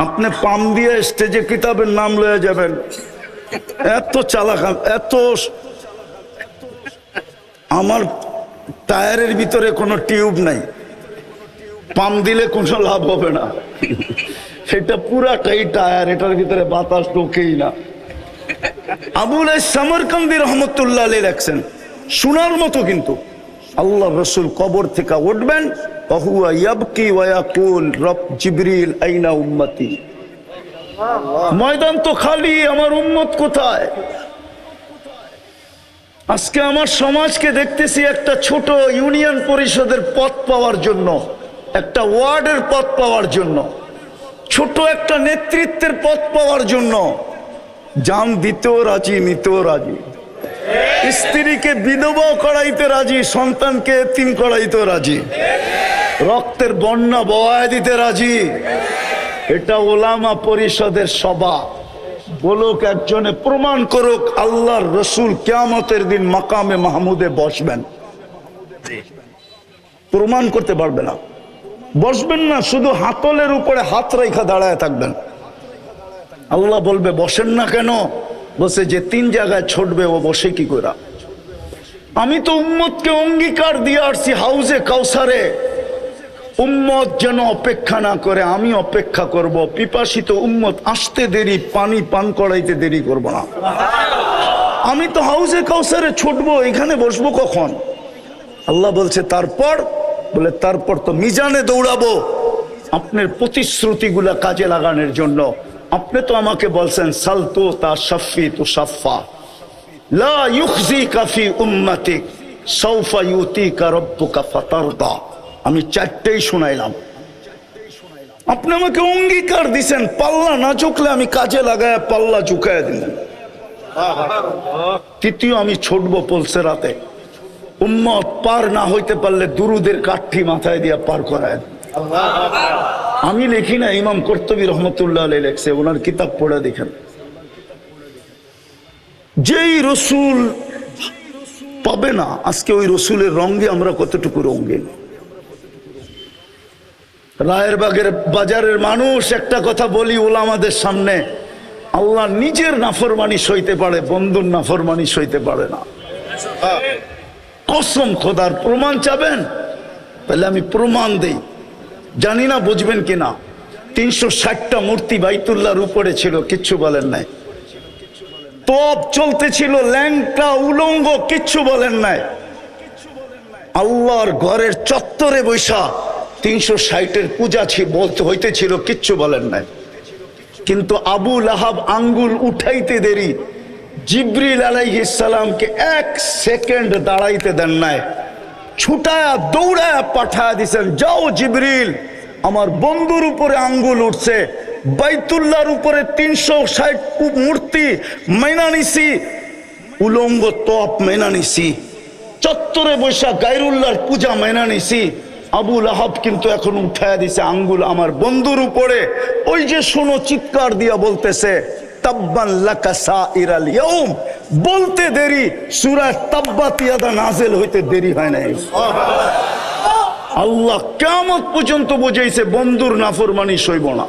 আপনি পাম দিয়ে স্টেজে কিতাবের নাম লয়ে যাবেন, এত চালাক, এত। আমার টায়ারের ভিতরে কোনো টিউব নাই, পাম দিলে কোনো লাভ হবে না, সেটা পুরাটাই টায়ার, এটার ভিতরে বাতাস ঢোকেই না। আবুল সামরকান্দি রহমতুল্লাহ আলাইহি লেখছেন, শোনার মতো কিন্তু, আল্লাহ রসুল কবর থেকে উঠবেন, ওহুয়া ইয়াবকি ওয়া ইয়াকুল রব জিবরিল আইনা উম্মতি। ময়দান তো খালি, আমার উম্মত কোথায়? আজকে আমার সমাজকে দেখতেছি একটা ছোট ইউনিয়ন পরিষদের পদ পাওয়ার জন্য, একটা ওয়ার্ডের পদ পাওয়ার জন্য, ছোট একটা নেতৃত্বের পদ পাওয়ার জন্য জান দিতেও রাজি, নিতেও রাজি, স্ত্রীকে বিধবা করাইতে রাজি, সন্তানকে এতিম করাইতে রাজি, রক্তের বন্যা বওয়ায় দিতে রাজি। এটা ওলামা পরিষদের সভা। বলুক একজনে, প্রমাণ করুক আল্লাহর রসুল কিয়ামতের দিন মাকামে মাহমুদে বসবেন। প্রমাণ করতে পারবে না, বসবেন না, শুধু হাতলের উপরে হাত রেখা দাঁড়ায় থাকবেন। আল্লাহ বলবে বসেন না কেন? বসে যে 3 জায়গায় ছুটবে ও বসে কি করে? আমি তো উম্মতকে অঙ্গীকার দিয়ে আসছি হাউজে কাউসারে, উম্মত যেন অপেক্ষা না করে, আমি অপেক্ষা করব। পিপাসিত উম্মত আসতে দেরি, পানি পান করাইতে দেরি করব না। আমি তো হাউজে কাউসারে ছুটবো, এখানে বসবো কখন? আল্লাহ বলছে তারপর, বলে তারপর তো মিজানে দৌড়াবো আপনার প্রতিশ্রুতিগুলা কাজে লাগানোর জন্য। আপনি তো আমাকে বলছেন সালতু তা শাফি তু শাফা লা ইউখজিকা ফি উম্মতিক সাউফা ইউতিকা রাব্বুকা ফাতারদা। আমি 4টেই শুনাইলাম, আপনি আমাকে অঙ্গীকার দিছেন, পাল্লা না ঝুঁকলে আমি কাজে লাগায় পাল্লা ঝুঁকায় দিলেন। তৃতীয়, আমি ছুটবো পলসেরাতে, উম্মত পার না হইতে পারলে দুরুদের কাঠি মাথায় দিয়ে পার করায়। আমি লিখি না, ইমাম কর্তুবী রহমতুল্লাহ আলাইহি লেখছে, ওনার কিতাব পড়ে দেখেন। যেই রসুল পাবে না আজকে, ওই রসুলের রঙে আমরা কতটুকু রঙিন। রায়েরবাগের বাজারের মানুষ, একটা কথা বলি ওলামাদের সামনে, আল্লাহ নিজের নাফরমানি সইতে পারে, বন্ধুর নাফরমানি সইতে পারে না। কসম খোদার। প্রমাণ চাবেন? তাহলে আমি প্রমাণ দেই, জানি না বুঝবেন কিনা। 360টা মূর্তি বাইতুল্লাহর উপরে ছিল, কিচ্ছু বলেন নাই। তপ চলতেছিল, ল্যাংটা উলঙ্গ, কিচ্ছু বলেন নাই। আল্লাহর ঘরের চত্বরে বৈশা 360-এর পূজা বলতে হইতেছিল, কিচ্ছু বলেন নাই। কিন্তু আবু লাহাব আঙ্গুল উঠাইতে দেরি, জিবরিল আলাইহিস সালামকে 1 সেকেন্ড দাঁড়াইতে দেন নাই, ছুটায়া দৌড়ায়া পাঠায়া দিছেন, যাও জিবরিল, আমার বন্ধুর উপরে আঙ্গুল উঠছে, বাইতুল্লাহর উপরে 360 মূর্তি মেনা নিছি, উলঙ্গ তপ মেনা নিছি, চত্বরে বৈশা গায়রুল্লাহর পূজা মেনা নিছি। আবু লাহাব কিন্তু এখন উঠায়া দিছে আঙ্গুল আমার বন্ধুর উপরে। ওই যে শোনো, চিৎকার দিয়া বলতেছে তাব্বান লাকা সাইরাল ইয়াউম, বলতে দেরি, সূরা তাব্বাত ইয়াদা নাযিল হইতে দেরি হয় নাই। আল্লাহ কিয়ামত পর্যন্ত বুঝাইছে বন্ধুর নাফরমানি সইব না।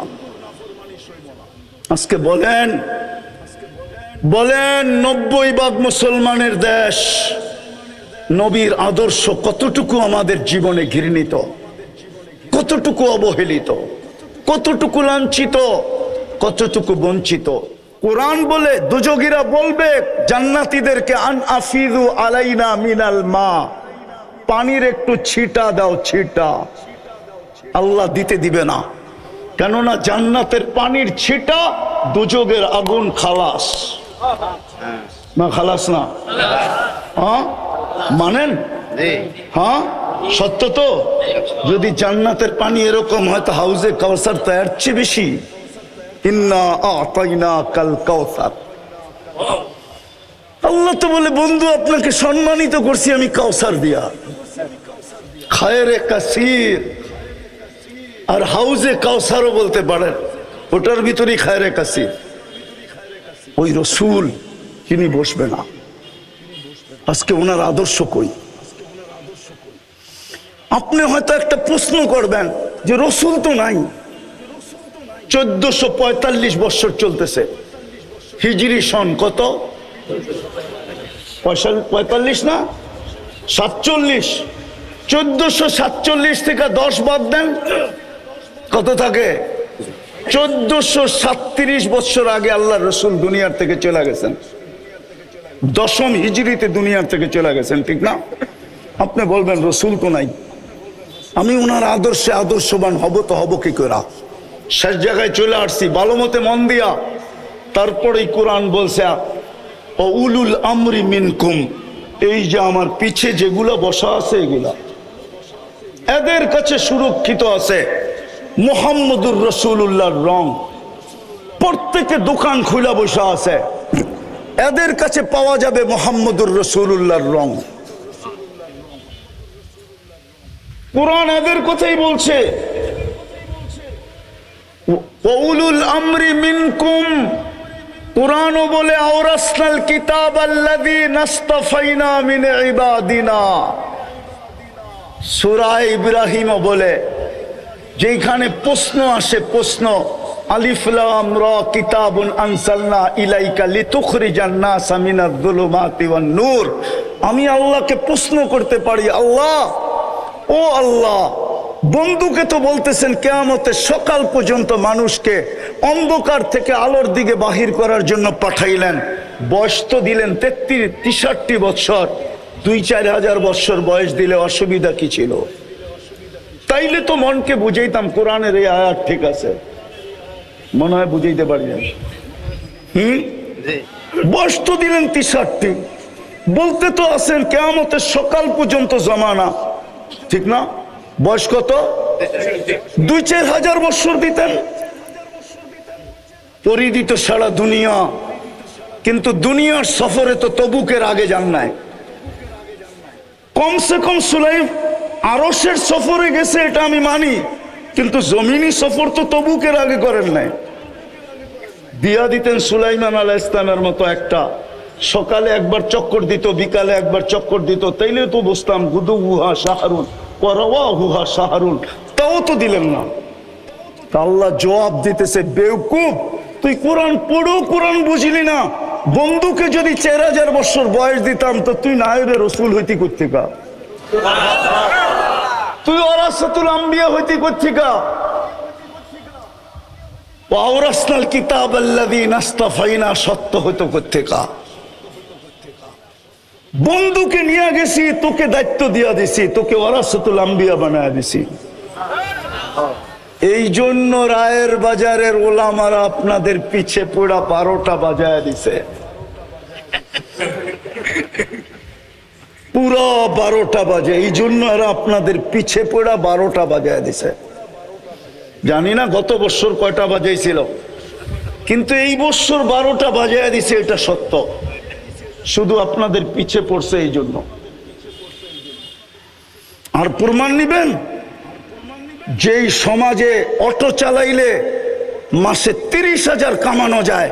আজকে বলেন 90% মুসলমানের দেশ, নবীর আদর্শ কতটুকু আমাদের জীবনে ঘৃণিত, কতটুকু অবহেলিত, কতটুকু লাঞ্ছিত, কতটুকু বঞ্চিত। কোরআন বলে, দুজগীরা বলবে জান্নাতীদেরকে, আন আফিদু আলাইনা মিনাল মা, পানির একটু ছিটা দাও, ছিটা। আল্লাহ দিতে দিবে না, কেননা জান্নাতের পানির ছিটা দুজগের আগুন খালাস না, খালাস না? হ্যাঁ মানেন? হ্যাঁ সত্য তো। যদি জান্নাতের পানি এরকম হয় তো হাউজে কাউসার তো এর চেয়ে বেশি। ইন্না আতাইনা কাল কাউসার। আল্লাহ তো বলে, বন্ধু আপনাকে সম্মানিত করছি আমি কাউসার দিয়া, খায়রে কাসির। আর হাউজে কাউসারও বলতে পারেন, ওটার ভিতরেই খায়রে কাসির। ওই রসুল তিনি বসবে না। আজকে ওনার আদর্শ কই? আপনি হয়তো একটা প্রশ্ন করবেন যে রসুল তো নাই, 1445 বছর চলতেছে। হিজরি সন কত? 45 না 47। 1447 থেকে 10 বাদ দেন, কত থাকে? 1437 বছর আগে আল্লাহ রসুল দুনিয়ার থেকে চলে গেছেন। 10ম হিজরিতে দুনিয়ার থেকে চলে গেছেন, ঠিক না? আপনি বলবেন রসুল তো নাই, আমি ওনার আদর্শে আদর্শবান হব তো হব কি করে? শেষ জায়গায় চলে আসছি, ভালো মতে মন দিয়া। তারপরেই কোরআন বলছে উলুল আমরি মিনকুম, এই যে আমার পিছে যেগুলো বসা আছে এগুলা এদের কাছে সুরক্ষিত আছে মুহাম্মদুর রাসূলুল্লাহর রং। প্রত্যেকে দোকান খুলে বসা আছে, এদের কাছে পাওয়া যাবে মুহাম্মদুর রাসূলুল্লাহর রং। কোরআন এদের কথাই বলছে, উলুল আমরি মিনকুম। কোরআনও বলে আওরাসনাল কিতাবাল্লাযী নাসতাফাইনা মিন ইবাদিনা। সূরা ইব্রাহিমও বলে, যেখানে প্রশ্ন আসে, প্রশ্ন আলিফ লাম রা কিতাবুন আনসালনা ইলাইকা লিতুখরিজান নাসা মিনাজ যুলুমাতি ওয়ান নূর। আমি আল্লাহকে প্রশ্ন করতে পারি, আল্লাহ ও আল্লাহ, বন্ধুকে তো বলতেছেন কিয়ামতের সকাল পর্যন্ত মানুষকে অন্ধকার থেকে আলোর দিকে বাহির করার জন্য পাঠাইলেন। বয়স তো দিলেন 63 বছর, 2-4 হাজার বছর বয়স দিলে অসুবিধা কি ছিল? তাইলে তো মনকে বুঝাইতাম কোরআনের এই আয়াত ঠিক আছে, মনে হয় বুঝাইতে পারি না। বয়স তো দিলেন 63, বলতে তো আছেন কিয়ামতের সকাল পর্যন্ত জমানা, ঠিক না? বয়স কত? 2-4 হাজার বছর দিতেন, পরিদিত সারা দুনিয়া। কিন্তু দুনিয়ার সফরে তো তবুকের আগে যান নাই। কমসে কম সুলাইম আরশের সফরে গেছে, এটা আমি মানি, কিন্তু জমিনি সফর তো তবুকের আগে করেন নাই। দিয়া দিতেন সুলাইমান আলাইহিস সালামের মতো একটা, সকালে একবার চক্কর দিত, বিকালে একবার চক্কর দিত, তাইলে তো বুঝতাম গুদুহা শাহরুন ওয়ারাওয়াহুহা শাহরুন। তাও তো দিলেন না। আল্লাহ জবাব দিতেছে, বেওকুফ, তুই কোরআন পড়ো, কোরআন বুঝলি না। বন্ধুকে যদি 4000 বছর বয়স দিতাম তো তুই নায়েবে রসুল হইতি কোত্থেকা? তুই ওয়ারাসাতুল আম্বিয়া হইতি কোত্থেকা? ওয়ারাসনাল কিতাবাল্লাযী নাসতাফাইনা সত্য হইতো কোত্থেকা? বন্ধুকে নিয়ে গেছি, তোকে দায়িত্ব দিয়া দিছি, তোকে ওয়ারাসাতুল আম্বিয়া বানায় দিছি। এই জন্য রায়ের বাজারের ওলামারা আপনাদের পিছে পড়া 12টা বাজায় দিছে, পুরো 12টা বাজে। এই জন্য এরা আপনাদের পিছে পড়া 12টা বাজায় দিছে। জানি না গত বছর কয়টা বাজাইছিল, কিন্তু এই বছর 12টা বাজায় দিছে, এটা সত্য। শুধু আপনাদের পিছে পড়ছে এই জন্য। আর প্রমাণ নিবেন, যেই সমাজে অটো চালাইলে মাসে 30,000 কামানো যায়,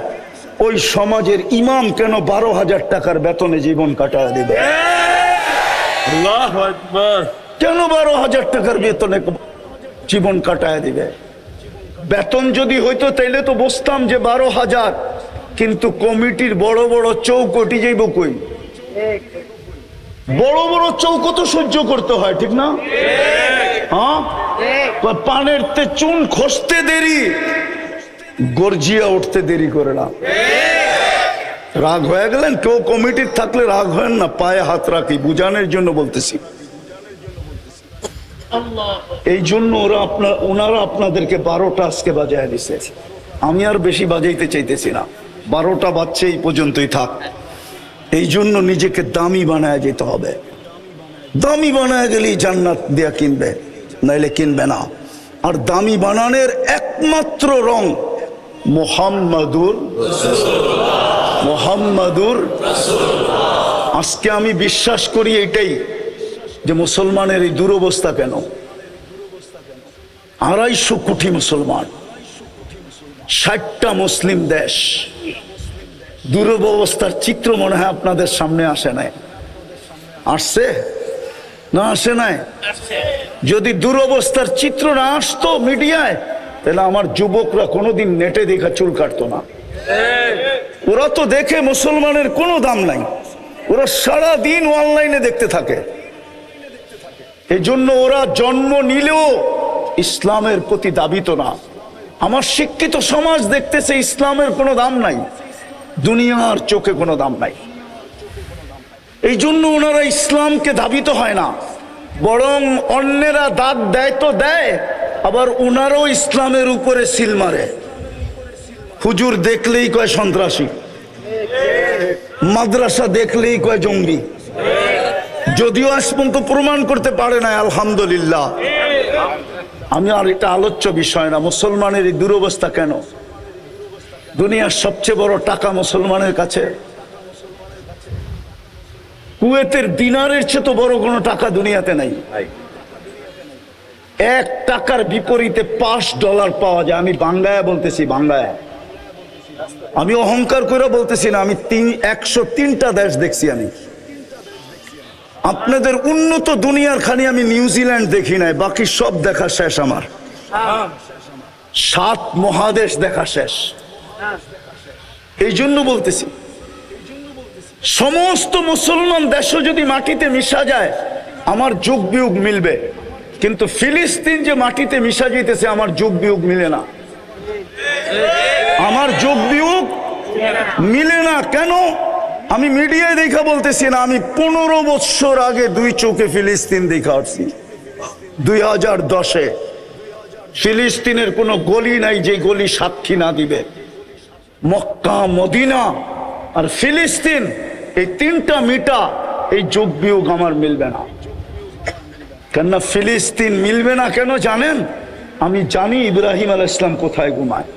ওই সমাজের ইমাম কেন 12,000 টাকার বেতনে জীবন কাটায় দেবে? কেন 12,000 টাকার বেতনে জীবন কাটায় দিবে? বেতন যদি হইতো তাইলে তো বুঝতাম যে 12,000, কিন্তু কমিটির বড় বড় চৌকটি যাইব কই? বড় বড় চৌকো তো সহ্য করতে হয়, ঠিক না? হ্যাঁ, পানের তে চুন খসতে দেরি, গর্জিয়া উঠতে দেরি করে না। রাগ হয়ে গেলেন? কেউ কমিটির থাকলে রাগ হয় না, পায়ে হাত রাখি, বুঝানোর জন্য বলতেছি। এই জন্য ওনারা আপনাদেরকে 12টা আজকে বাজায় দিছে। আমি আর বেশি বাজাইতে চাইতেছি না, 12টা বাজছে, এই পর্যন্তই থাক। এই জন্য নিজেকে দামি বানায় যেতে হবে। দামি বানায় গেলেই জান্নাত দিয়া কিনবে, নাইলে কিনবে না। আর দামি বানানোর একমাত্র রং মুহাম্মাদুর মুহাম্মাদুর। আজকে আমি বিশ্বাস করি এটাই, যে মুসলমানের এই দুরবস্থা কেন। 250 কোটি মুসলমান, 60টা মুসলিম দেশ, দুরবস্থার চিত্র মনে হয় আপনাদের সামনে আসে নাই? আসছে না আসে নাই? যদি দুরবস্থার চিত্র না আসতো মিডিয়ায়, তাহলে আমার যুবকরা কোনোদিন নেটে দেখা চুল কাটতো না। ওরা তো দেখে মুসলমানের কোনো দাম নাই, ওরা সারা দিন অনলাইনে দেখতে থাকে। এই জন্য ওরা জন্ম নিলেও ইসলামের প্রতি দাবিত না। আমার শিক্ষিত সমাজ দেখতেছে ইসলামের কোনো দাম নাই, দুনিয়ার চোখে কোনো দাম নাই। এই জন্য ওনারা ইসলামকে দাবিত হয় না, বরং অন্যেরা দাগ দেয় তো দেয়, আবার ওনারাও ইসলামের উপরে সিল মারে। হুজুর দেখলেই কয় সন্ত্রাসী, মাদ্রাসা দেখলেই কয় জঙ্গি, যদিও আজ পর্যন্ত প্রমাণ করতে পারে না। আলহামদুলিল্লাহ, আমি আর এটা আলোচ্য বিষয় না। মুসলমানের এই দুরবস্থা কেন? দুনিয়ার সবচেয়ে বড় টাকা মুসলমানের কাছে। কুয়েতের দিনারের চেয়ে তো বড় কোনো টাকা দুনিয়াতে নাই। 1 টাকার বিপরীতে $5 পাওয়া যায়। আমি বাংলায় বলতেছি, বাংলায়। আমি অহংকার করে বলতেছি না, আমি 103টা দেশ দেখছি। আমি আপনাদের উন্নত দুনিয়ার খানি আমি নিউজিল্যান্ড দেখি নাই, বাকি সব দেখা শেষ আমার। 7 মহাদেশ দেখা শেষ। এই জন্য বলতেছি, সমস্ত মুসলমান দেশও যদি মাটিতে মিশা যায় আমার যোগ বিয়োগ মিলবে, কিন্তু ফিলিস্তিন যে মাটিতে মিশা যেতেছে আমার যোগ বিয়োগ মিলে না। আমার যোগ বিয়োগ মিলে না। কেন? আমি মিডিয়ায় দেখা বলতেছি না, আমি 15 বছর আগে 2 চোখে ফিলিস্তিন দেখা আসছি। 2010-এ ফিলিস্তিনের কোনো গলি নাই যে গলি সাক্ষী না দিবে। মক্কা, মদিনা আর ফিলিস্তিন, এই 3টা মিটা, এই যোগ বিয়োগ আমার মিলবে না। কেননা ফিলিস্তিন মিলবে না কেন জানেন? আমি জানি ইব্রাহিম আলাইহিস সালাম কোথায় ঘুমায়।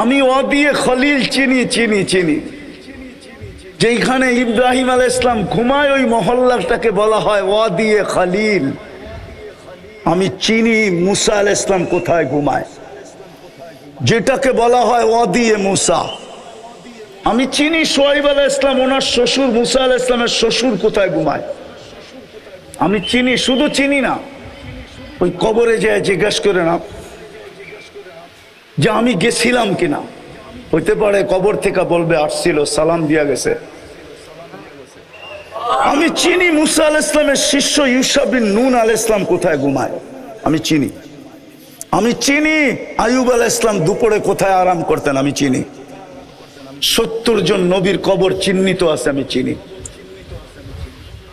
আমি ওয়াদিয়ে খলিল চিনি। যেখানে ইব্রাহিম আলাইহিস সালাম ঘুমায় ওই মহল্লাটাকে বলা হয় ওয়াদিয়ে খলিল। আমি চিনি মুসা আলাইহিস সালাম কোথায় ঘুমায়, যেটাকে বলা হয় ওয়াদিয়ে মুসা। আমি চিনি শুআয়ব আলাইহিস সালাম, ওনার শ্বশুর মুসা আলাইহিস সালামের শ্বশুর কোথায় ঘুমায়। আমি চিনি, শুধু চিনি না, ওই কবরে যায় জিজ্ঞেস করে না যে আমি গেছিলাম কিনা। হইতে পারে কবর থেকে বলবে আসছিল, সালাম দিয়া গেছে। আমি চিনি মুসা আলাইহিস সালামের শিষ্য ইউশা বিন নুন আলাইহিস সালাম কোথায় ঘুমায়। আমি চিনি আইয়ুব আলাইহিস সালাম দুপুরে কোথায় আরাম করতেন। আমি চিনি 70 জন নবীর কবর চিহ্নিত আছে। আমি চিনি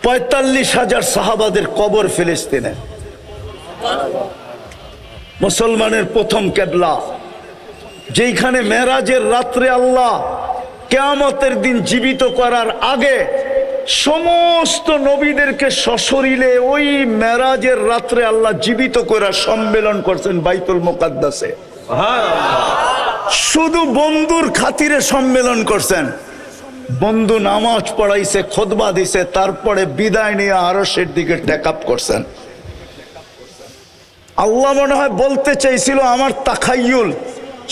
45,000 সাহাবাদের কবর ফিলিস্তিনে। মুসলমানের প্রথম কেবলা, যেখানে মেরাজের রাত্রে আল্লাহ কিয়ামতের দিন জীবিত করার আগে সমস্ত নবীদেরকে সশরীরে ওই মেরাজের রাত্রে আল্লাহ জীবিত করার সম্মেলন করছেন বাইতুল মুকাদ্দাসে। শুধু বন্ধুর খাতিরে সম্মেলন করছেন। বন্ধু নামাজ পড়াইছে, খুতবা দিছে, তারপরে বিদায় নিয়ে আরশের দিকে টেক আপ করছেন। আল্লাহ মনে হয় বলতে চাইছিল, আমার তাখায়ুল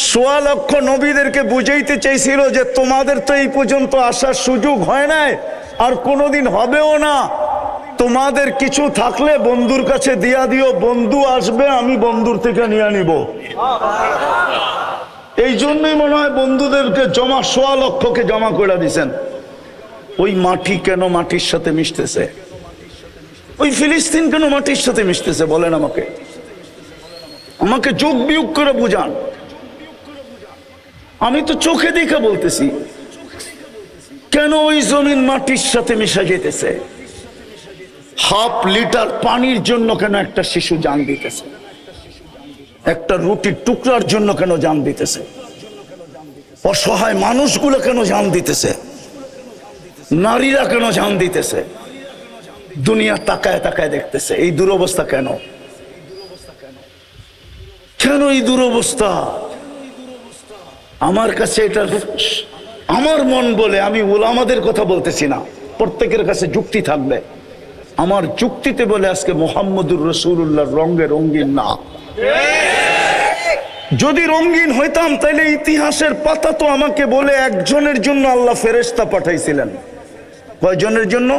1.25 লক্ষ নবীদেরকে বুঝাইতে চাইছিল যে তোমাদের তো এই পর্যন্ত আসার সুযোগ হয় নাই, আর কোনোদিন হবেও না। তোমাদের কিছু থাকলে বন্ধুর কাছে দিয়া দিও, বন্ধু আসবে, আমি বন্ধুর থেকে নিয়ে নিব। এই জন্যই মনে হয় বন্ধুদেরকে 1.25 লক্ষকে জমা করে দিছেন। ওই মাটি কেন মাটির সাথে মিশতেছে? ওই ফিলিস্তিন কেন মাটির সাথে মিশতেছে বলেন আমাকে যোগ বিয়োগ করে বুঝান। আমি তো চোখে দেখে বলতেছি, কেন ওই জমিন মাটির সাথে মিশা যেতেছে? 1/2 লিটার পানির জন্য কেন একটা শিশু জান দিতেছে? একটা রুটির টুকরার জন্য কেন জান দিতেছে? অসহায় মানুষগুলো কেন জান দিতেছে? নারীরা কেন জান দিতেছে? দুনিয়া তাকায় তাকায় দেখতেছে। এই দুরবস্থা কেন? কেন এই দুরবস্থা? আমার কাছে এটা আমার মন বলে, আমি উলামাদের কথা বলতেছি না, প্রত্যেকের কাছে যুক্তি থাকবে। আমার যুক্তিতে বলে আজকে মুহাম্মদুর রাসূলুল্লাহর রঙে রঙিন না। যদি রঙিন হইতাম তাইলে ইতিহাসের পাতা তো আমাকে বলে একজনের জন্য আল্লাহ ফেরেশতা পাঠাইছিলেন। কয়জনের জন্য?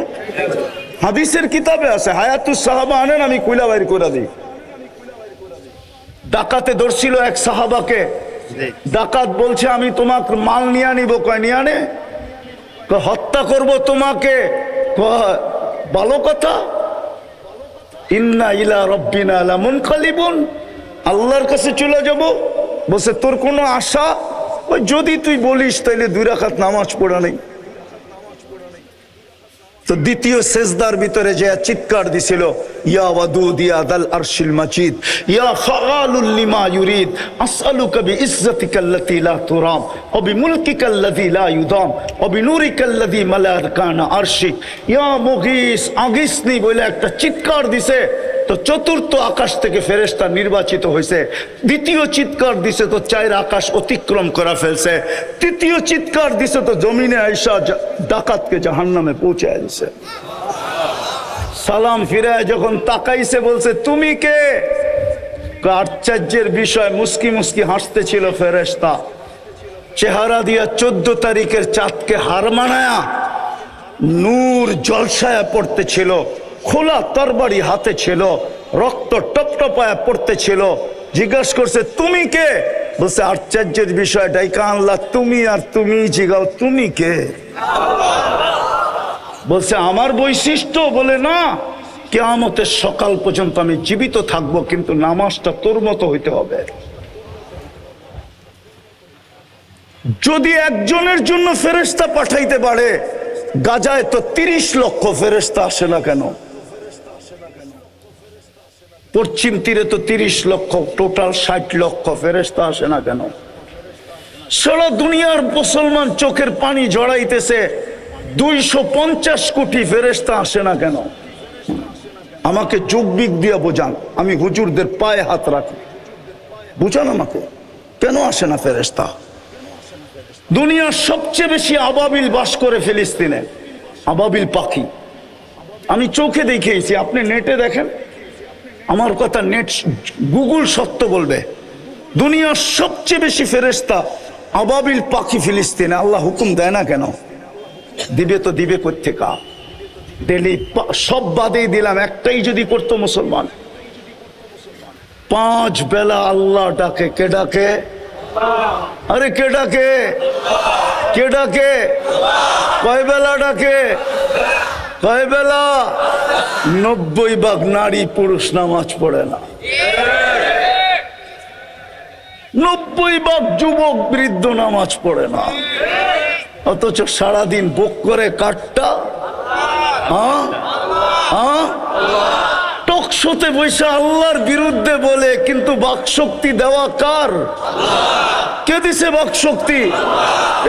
হাদিসের কিতাবে আছে, হায়াতুস সাহাবা আনেন, আমি কইলা বাইর করে দিই। ডাকাতে ধরছিল এক সাহাবাকে। ডাকাত বলছে আমি তোমাকে মাল নিয়ে নিব। কয় নিয়ে আনে? হত্যা করব তোমাকে। ভালো কথা। ইন্না ইলা রব্বিনা লামুনকালিবুন, আল্লাহর কাছে চলে যাব। বলছে তোর কোনো আশা? যদি তুই বলিস তাইলে 2 রাকাত নামাজ পড়া নেই। তো দ্বিতীয় সেজদার ভিতরে যে চিৎকার দিছিল, ইয়া ওয়াদুদ ইয়া দাল আরশিল মাজিদ ইয়া ফাআলুল লিমা ইউরিদ আসআলুকা বিইজ্জাতিকাল্লাতী লা তুরাম ওয়া বিমুলকিকাল্লাযী লা ইউদাম ওয়া বিনুরিকাল্লাযী মালা আরকানা আরশিক ইয়া মুগীস আগিসনি বলে একটা চিৎকার দিছে। তো চতুর্থ আকাশ থেকে ফেরেশতা নির্বাচিত হয়েছে। দ্বিতীয় চিৎকার দিছে তো 4 আকাশ অতিক্রম করা ফেলছে। তৃতীয় চিৎকার দিছে তো জমিনে আইসা ডাকাতকে জাহান্নামে পৌঁছায় দিছে। সালাম ফিরায় যখন তাকাইছে বলছে তুমি কে? আশ্চর্যের বিষয়, মুস্কি মুস্কি হাসতেছিল ফেরেশতা। চেহারা দিয়া 14 তারিখের চাঁদকে হার মানায়া নূর জলসায়া পড়তেছিল। খোলা তরবারি হাতে ছিল, রক্ত টপটপায়া পড়তেছিল। জিজ্ঞাসা করছে তুমি কে? বলছে আশ্চর্যের বিষয়, ডাইকা আনলা তুমি, আর তুমি জিগাও তুমি কে? বলছে আমার বৈশিষ্ট্য? বলে না, কিয়ামতের সকাল পর্যন্ত আমি জীবিত থাকবো, কিন্তু নামাজটা তোর মতো হইতে হবে। যদি একজনের জন্য ফেরেশতা পাঠাইতে পারে, গাজায় তো 30 লক্ষ ফেরেশতা আসে না কেন? পশ্চিম তীরে তো 30 লক্ষ, টোটাল 60 লক্ষ ফেরেশতা আসে না কেন? সারা দুনিয়ার মুসলমান চোখের পানি জড়াইতেছে, 250 কোটি ফেরেশতা আসে না কেন? আমাকে যুগবিক দিয়ে বোঝান, আমি হুজুরদের পায়ে হাত রাখি, বুঝান আমাকে কেন আসে না ফেরেশতা? দুনিয়ার সবচেয়ে বেশি আবাবিল বাস করে ফিলিস্তিনে, আবাবিল পাখি। আমি চোখে দেখিয়েছি, আপনি নেটে দেখেন, আমার কথা নেট গুগল সত্য বলবে। দুনিয়ার সবচেয়ে বেশি ফেরেশতা আবাবিল পাখি ফিলিস্তিনে। আল্লাহ হুকুম দেয় না কেন? দিবে তো দিবে কোত্থেকা? ডেলি সব বাদেই দিলাম, একটাই যদি করতো মুসলমান, 5 বেলা আল্লাহ ডাকে। কে ডাকে? আরে কে ডাকে? কে ডাকে? কয় বেলা ডাকে? কয় বেলা? 90% নারী পুরুষ নামাজ পড়ে না। 90% যুবক বৃদ্ধ নামাজ পড়ে না, অথচ সারাদিন বুক করে কাটটা। টকশোতে বসে আল্লাহর বিরুদ্ধে বলে, কিন্তু বাকশক্তি দেওয়া কার? কে দিছে বাকশক্তি?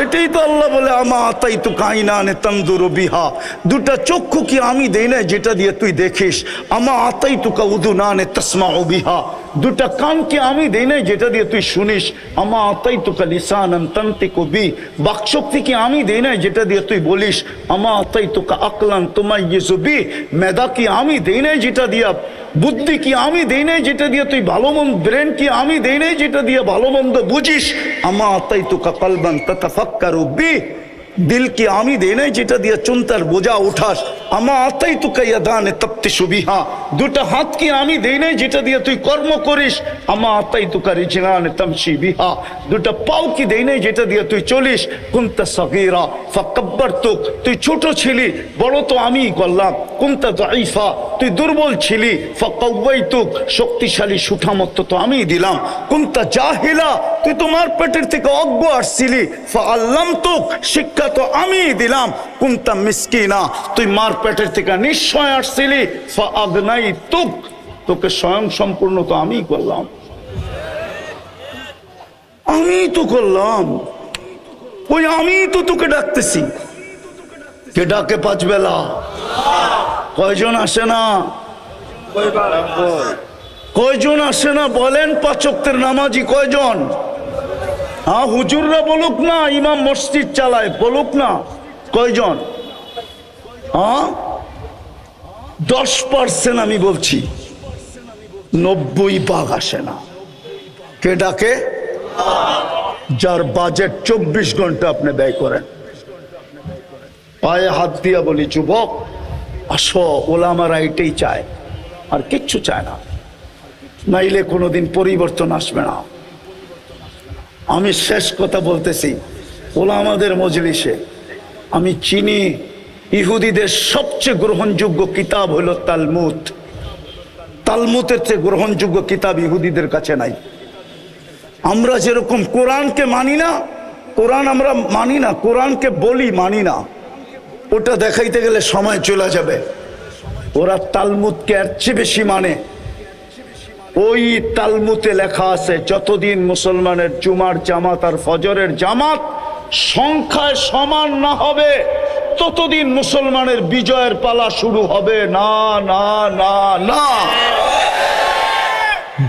এটাই তো আল্লাহ বলে আমা আতাইতু কাইনানে তানদুরু বিহা, 2টা চক্ষু কি আমি দেই না যেটা দিয়ে তুই দেখিস? আমা আতাইতু কা উযুনানে তাসমাউ বিহা, 2টা কান কি আমি দেই না যেটা দিয়ে তুই শুনিস? আমা আতাইতু কা লিসানান তানতিকু বি, বাকশক্তি কি আমি দেই না যেটা দিয়ে তুই বলিস? আমা আতাইতু কা আকলান তুমাইয়িজু বি, মেধা কি আমি দেই না যেটা দিয়া, বুদ্ধি কি আমি দেই না যেটা দিয়ে তুই ভালো মন্দ, ব্রেন কি আমি দেই না যেটা দিয়ে ভালো মন্দ বুঝিস? আমা আতাইতুকা কলবান তাতাফাক্কারু বি, দিল কি আমি দেই না যেটা দিয়ে চিন্তার বোঝা উঠাস? আমা আতাইতুকা ইয়াদানে তাবতিশু বিহা, 2টা হাত কি আমি দেই না যেটা দিয়ে তুই কর্ম করিস? আমা আতাইতুকা রিজলানে তামশি বিহা, 2টা পাও কি দেই না যেটা দিয়ে তুই চলিস? কুনতা সাগীরা ফাকাব্বারতুক, তুই ছোট ছিলি, বড় তো আমিই করলাম। কুনতা দাঈফা, তুই দুর্বল ছিলি, ফাকাওয়াইতুক, শক্তিশালী সুঠামত্ব তো আমিই দিলাম। কুনতা জাহিলা, তুই তোমার পেটের থেকে অজ্ঞ আসছিলি, ফাআল্লামতুক, শিক্ষা তো আমিই দিলাম। কুনতা মিসকিনা, তুই মার পেটের থেকে নিশ্চয় আসছিলি, ফাআগনাইতুক, তোকে স্বয়ং সম্পূর্ণ তো আমিই করলাম। আমি তো করলাম, ওই আমি তো তোকে ডাকতেছি। কে ডাকে 5 বেলা? কয়জন আসে না? কয়জন আসে না বলেন? 5 ওয়াক্তের নামাজি কয়জন? হ্যাঁ, হুজুররা বলুক না, ইমাম মসজিদ চালায়, বলুক না কয়জন? হ্যাঁ, 10% আমি বলছি, 90% আসে না। কে ডাকে? যার বাজেট 24 ঘন্টা আপনি ব্যয় করেন। পায়ে হাত দিয়া বলি, যুবক আসো, ওলামারা এটাই চায়, আর কিচ্ছু চায় না। নাইলে কোনোদিন পরিবর্তন আসবে না। আমি শেষ কথা বলতেছি, ওলামাদের মজলিসে আমি চিনি ইহুদিদের সবচেয়ে গ্রহণযোগ্য কিতাব হলো তালমুদ। তালমুদের চেয়ে গ্রহণযোগ্য কিতাব ইহুদিদের কাছে নাই। আমরা যেরকম কোরআনকে মানি না, কোরআন আমরা মানি না, কোরআনকে বলি মানি না, ওটা দেখাইতে গেলে সময় চলে যাবে। ওরা তালমুদকে এর চেয়ে বেশি মানে। ওই তালমুদে লেখা আছে যতদিন মুসলমানের জুমার জামাত আর ফজরের জামাত সংখ্যায় সমান না হবে ততদিন মুসলমানের বিজয়ের পালা শুরু হবে না, না, না, না।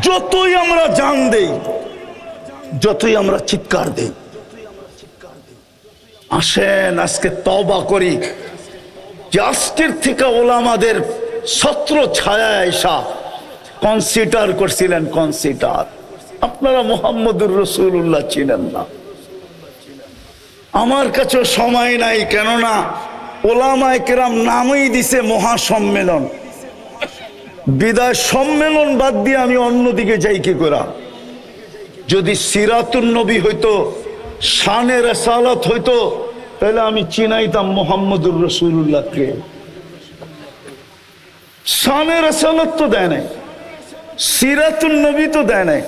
যতই আমরা জান দেই, যতই আমরা চিৎকার দেই, আসেন আজকে তওবা করি যে আজকের থেকে ওলামাদের ছত্র ছায়া এসা কনসিডার করছিলেন, কনসিডার। আপনারা মুহাম্মদুর রাসূলুল্লাহ চিনেন না। আমার কাছে সময় নাই, কেননা ওলামায়ে কেরাম নামই দিছে মহাসম্মেলন। বিদায় সম্মেলন বাদ দিয়ে আমি অন্যদিকে যাই কি করা? যদি সিরাতুন নবী হইতো, শানে রাসালাত হইতো, তাহলে আমি চিনাইতাম মুহাম্মদুর রাসূলুল্লাহকে। শানে রাসালাত তো দেয় নাই, সিরাতুন নবী তো দেয় নাই,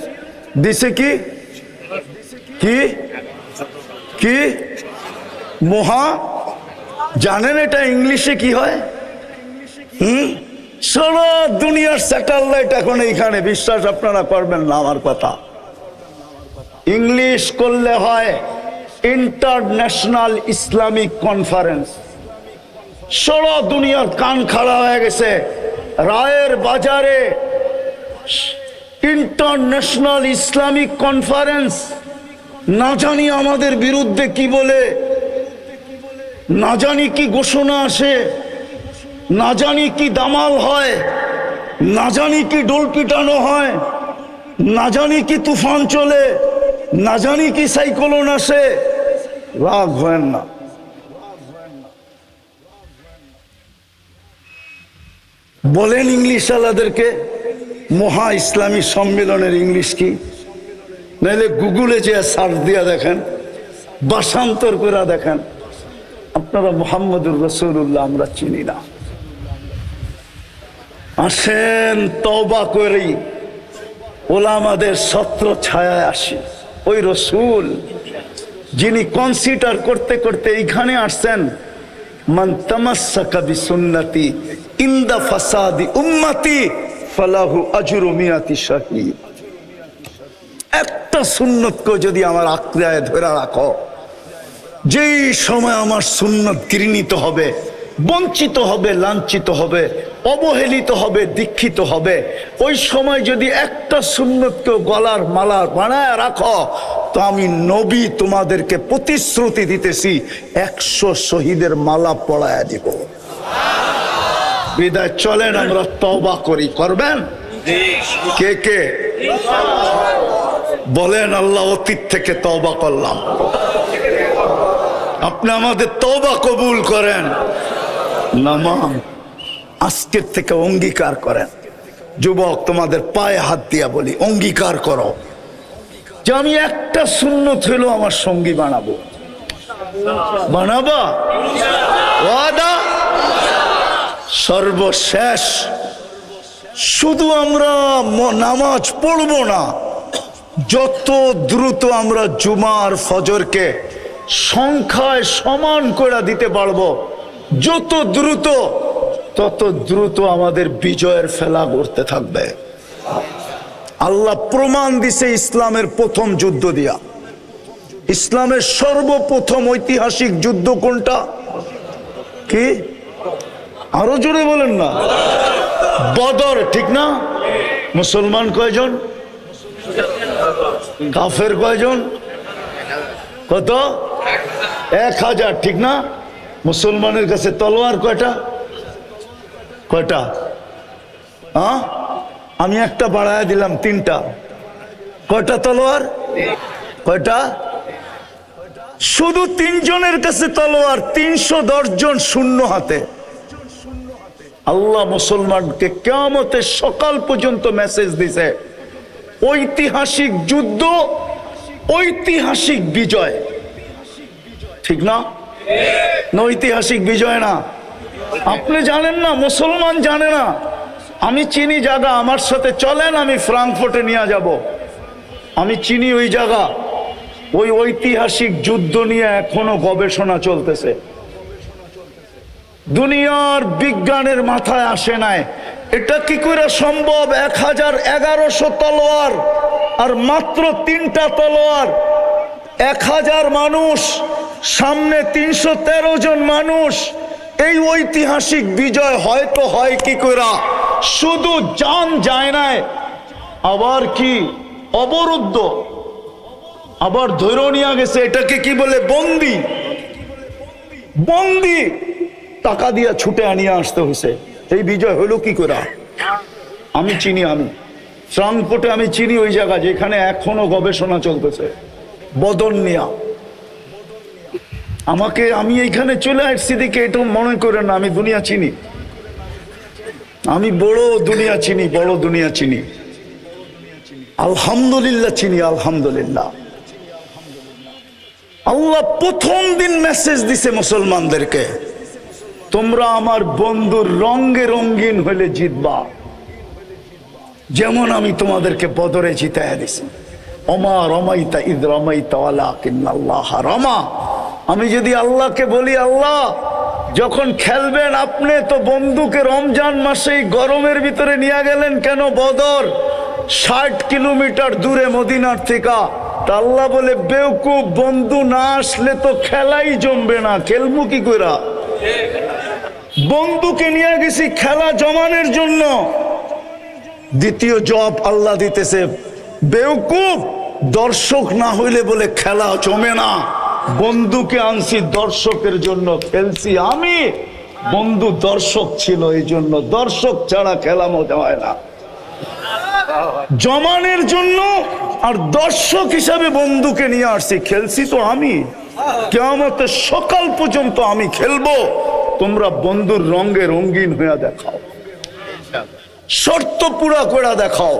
দিছে কি কি কি মহা। জানেন এটা ইংলিশে কি হয়? সারা দুনিয়ার স্যাটেলাইট এখন এইখানে, বিশ্বাস আপনারা করবেন না আমার কথা। ইংলিশ করলে হয় ইন্টারন্যাশনাল ইসলামিক কনফারেন্স। সারা দুনিয়ার কান খাড়া হয়ে গেছে। রায়ের বাজারে ইন্টারন্যাশনাল ইসলামিক কনফারেন্স, না জানি আমাদের বিরুদ্ধে কি বলে, না জানি কি ঘোষণা আসে, না জানি কি দামাল হয়, না জানি কি ডোল পিটানো হয়, না জানি কি তুফান চলে, না জানি কি সাইক্লোন আসে। রাগ হয় না, বলেন ইংলিশ আলাদেরকে মহা ইসলামী সম্মেলনের ইংলিশ কি? নাহলে গুগলে যে সার্চ দিয়া দেখেন, ভাষান্তর করে দেখেন। আপনারা মুহাম্মদুর রাসূলুল্লাহ আমরা চিনি না। আসেন তওবা করি, ওলামাদের ছত্র ছায়ায় আসি। ওই রসুল যিনি কনসিডার করতে করতে এইখানে আসছেন, মান তামাসসাকা বিসুন্নতি ইনদা ফাসাদি উম্মতি ফালাহু আজরু মিয়াতি শাহীদ। একটা সুন্নতকে যদি আমার আঁকড়ায় ধরে রাখো, যেই সময় আমার সুন্নত ঘৃণিত হবে, বঞ্চিত হবে, লাঞ্ছিত হবে, অবহেলিত হবে, দীক্ষিত হবে, ওই সময় যদি একটা সুন্নতকে গলার মালা বানায় রাখো, তো আমি নবী তোমাদেরকে প্রতিশ্রুতি দিতেছি 100 শহীদের মালা পড়ায়া দিব। বিদায় চলেন আমরা তওবা করি। করবেন কে কে? বলেন আল্লাহ অতীত থেকে তওবা করলাম, আপনি আমাদের তওবা কবুল করেন। নামাম আজকের থেকে অঙ্গীকার করেন। যুবক তোমাদের পায়ে হাত দিয়া বলি, অঙ্গীকার করো যে আমি একটা সুন্নত হইলো আমার সঙ্গী বানাবো। বানাবা? ওয়াদা? সর্বশেষ শুধু আমরা নামাজ পড়বো না, যত দ্রুত আমরা জুমার ফজরকে সংখ্যায় সমান করে দিতে পারবো, যত দ্রুত তত দ্রুত আমাদের বিজয়ের ফেলা করতে থাকবে। আল্লাহ প্রমাণ দিছে ইসলামের প্রথম যুদ্ধ দিয়া। ইসলামের সর্বপ্রথম ঐতিহাসিক যুদ্ধ কোনটা? কি? আরো জোরে বলেন না। বদর, ঠিক না? মুসলমান কয়জন? কাফের কয়জন? কত? 1000, ঠিক না? মুসলমানের কাছে তলোয়ার কয়টা? কয়টা? হ্যাঁ, আমি একটা বাড়ায় দিলাম 3টা। কয়টা তলোয়ার? কয়টা? শুধু 3 জনের কাছে তলোয়ার, 310 জন শূন্য হাতে। আল্লাহ মুসলমানকে কিয়ামতের সকাল পর্যন্ত মেসেজ দিছে, ঐতিহাসিক যুদ্ধ, ঐতিহাসিক বিজয়, ঠিক না? ঐতিহাসিক বিজয় না? আপনি জানেন না, মুসলমান জানে না। আমি চিনি জায়গা, আমার সাথে চলেন, আমি ফ্রাঙ্কফুর্টে নিয়ে যাব। আমি চিনি ওই জায়গা, ওই ঐতিহাসিক যুদ্ধ নিয়ে এখনো গবেষণা চলতেছে। দুনিয়ার বিজ্ঞানের মাথায় আসে নাই এটা কি করে সম্ভব। 1100 তলোয়ার আর মাত্র 3টা তলোয়ার, 1000 মানুষ, সামনে 313 জন মানুষ। এই ঐতিহাসিক বিজয় হয়তো হয় কি করে? শুধু জান যায় নাই, আবার কি অবরুদ্ধ, আবার ধরে নিয়ে গেছে। এটাকে কি বলে? বন্দি। বন্দি টাকা দিয়া ছুটে আনিয়ে আসতে হয়েছে। এই বিজয় হলো কি করে? আমি চিনি, আমি ফ্রাঙ্কফুর্টে আমি চিনি ওই জায়গা যেখানে এখনো গবেষণা চলতেছে বদর নিয়া। আমি এইখানে চলে আসছি দিকে এটা মনে করেন না আমি দুনিয়া চিনি। আমি বড় দুনিয়া চিনি, বড় দুনিয়া চিনি, আলহামদুলিল্লাহ চিনি, আলহামদুলিল্লাহ। আল্লাহ প্রথম দিন মেসেজ দিছে মুসলমানদেরকে, তোমরা আমার বন্ধুর রঙে রঙিন হলে জিতবা, যেমন আমি তোমাদেরকে বদরে জিতায়া দিছি। ওমা রমাইতা ইদ রমাইতা ওয়ালাকিন্নাল্লাহ রমা। আমি যদি আল্লাহকে বলি, আল্লাহ যখন খেলবেন আপনি তো বন্ধুকে রমজান মাসে গরমের ভিতরে নিয়ে গেলেন কেন বদর, 60 কিলোমিটার দূরে মদিনার থেকে। তা আল্লাহ বলে, বেওকুফ, বন্ধু না আসলে তো খেলাই জমবে না, খেলবো কি করে? বন্ধুকে নিয়ে গেছি খেলা জমানোর জন্য। দ্বিতীয় জব আল্লাহ দিতেছে, বেওকুফ, দর্শক না হইলে বলে খেলা জমে না। বন্ধুকে আনছি দর্শকের জন্য, খেলছি আমি। বন্ধু দর্শক ছিল, এই জন্য। দর্শক ছাড়া খেলা মজা হয় না। জমানের জন্য আর দর্শক হিসাবে বন্ধুকে নিয়ে আসছি, খেলছি তো আমি। কিয়ামতের সকাল পর্যন্ত আমি খেলবো, তোমরা বন্ধুর রঙে রঙিন হয়ে দেখাও, শর্ত পুরা করে দেখাও।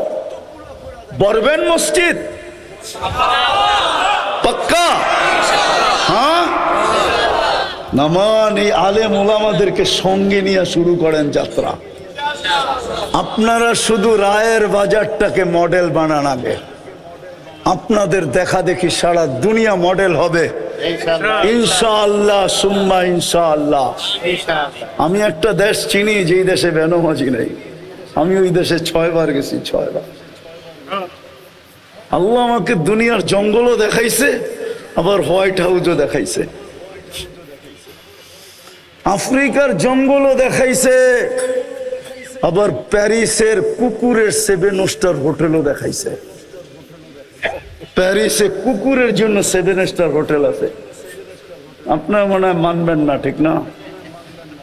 বরবেন মসজিদ পাক্কা? হ্যাঁ, নামান এই আলেম ওলামাদেরকে সঙ্গে নিয়ে শুরু করেন যাত্রা। আপনারা শুধু রায়ের বাজারটাকে মডেল বানান আগে, আপনাদের দেখা দেখি সারা দুনিয়া মডেল হবে ইনশাআল্লাহ, সুম্মা ইনশাআল্লাহ। আমি একটা দেশ চিনি যেই দেশে বেনামাজি নেই। আমি ওই দেশে 6 বার গেছি, 6 বার। আল্লাহ আমাকে দুনিয়ার জঙ্গলও দেখাইছে, আবার হোয়াইট হাউসও দেখাইছে, আফ্রিকার জঙ্গলও দেখাইছে, আবার প্যারিসের কুকুরের 7 স্টার হোটেলও দেখাইছে। প্যারিসে কুকুরের জন্য 7 স্টার হোটেল আছে। আপনার মনে হয় মানবেন না, ঠিক না?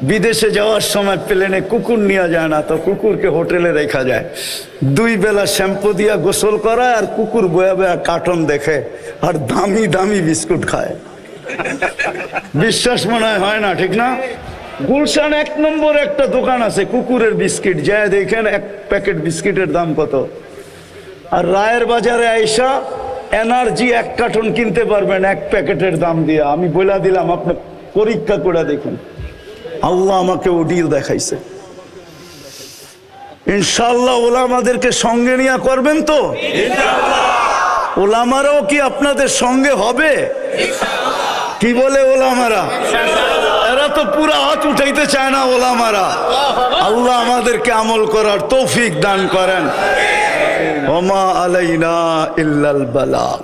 বিদেশে যাওয়ার সময় প্লেনে কুকুর নিয়ে যায় না, তো কুকুরকে হোটেলে রেখা যায়। 2 বেলা শ্যাম্পু দিয়া গোসল করায়, আর কুকুর বয়া বয়া কার্টুন দেখে আর দামি দামি বিস্কুট খায়। বিশ্বাস মনে হয় না, ঠিক না? গুলশান 1 নম্বর একটা দোকান আছে কুকুরের বিস্কিট, যায় দেখেন 1 প্যাকেট বিস্কিটের দাম কত। আর রায়ের বাজারে আইসা এনার্জি 1 কার্টন কিনতে পারবেন 1 প্যাকেটের দাম দিয়ে। আমি বলে দিলাম, আপনি পরীক্ষা করে দেখুন। আল্লাহ আমাকে ওডিও দেখাইছে। ইনশাআল্লাহ ওলামাদেরকে সঙ্গে নিয়ে করবেন তো? ওলামারাও কি আপনাদের সঙ্গে হবে? কি বলে ওলামারা? এরা তো পুরো হাত উঠাইতে চায় না ওলামারা। আল্লাহ আমাদেরকে আমল করার তৌফিক দান করেন। ওমা আলাইনা ইল্লাল বালাগ।